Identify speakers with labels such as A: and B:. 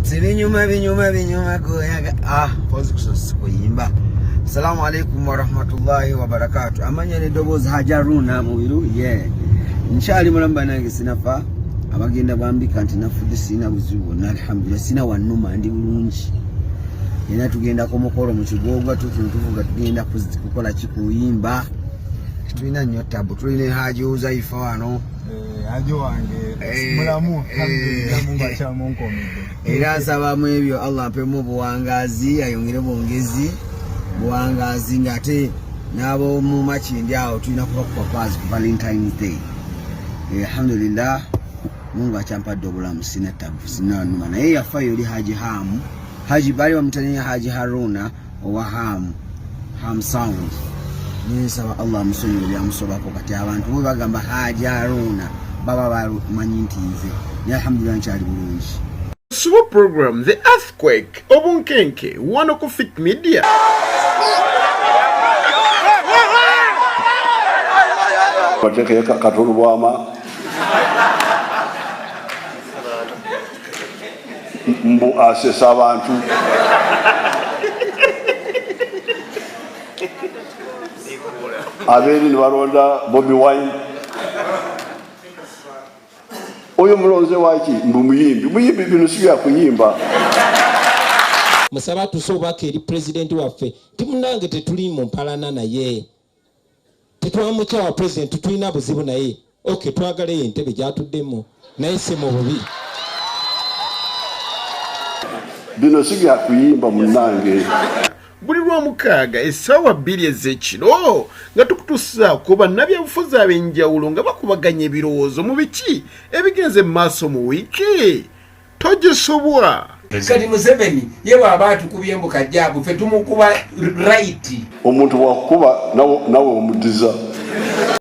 A: binyuma kuyaga pause kuyimba. Assalamu alaikum wa rahmatullahi wa barakatuh. Amanya ne dobozi Hajj Haruna Mubiru nchali mulamba nange sinafa abagenda bambika nti nafudde sina buzibu na alhamdulillah sina wanuma ndi bulungi ina tugenda ko mukoro mu kigogwa tuvuga tugenda kukola kikuyimba tulina nnyo tabu tulina Hajj Uzaifa wano
B: Hajj wange mulamu alhamdulillah Mungu achamunkomide
A: era nsaba mu ebyo Allah ampemu buwangazi ayongere bongezi buwangazi ngate nabo mu makindi awo tulina kuba kwazi ku Valentine's Day. Alhamdulillah Mungu achampadde obulamu sina tabu sina numa naye yafa yoli Haji bali bamutania Hajj Haruna owa ham sound nisaba Allah musonyiwe byamusobako kati abantu bwe bagamba Hajj Haruna baba bamanyi nti nze ni alhamdulillah nkyali bulungi.
C: Suwa program The Earthquake obunkenke wano ku Fit Media.
D: Koteke katulu bwama mbu asesa abantu abeli ni baronda Bobby Wine oyo mulonze waki mbu muyimbi bino sibya kuyimba
E: musaba tusobaka eri president waffe timunange tetuli mu mpalana naye tetwamucha wa president tulina buzibu naye okay twagale entebe gyatuddemu naye se mu bubi
D: bino sibya kuyimba munange.
C: Buli lwamukaaga essaawa 2 ez'ekiro nga tukutuusa ku bannabyabufuzi ab'enjawulo nga bakubaganya ebirowoozo mu biki ebigenze mu maaso mu wiiki togisobwa.
F: Kati Museveni ye bw'aba atukubye mbu kajjaabu ffe tumukuba right.
D: Omuntu wakuba nawe omudiza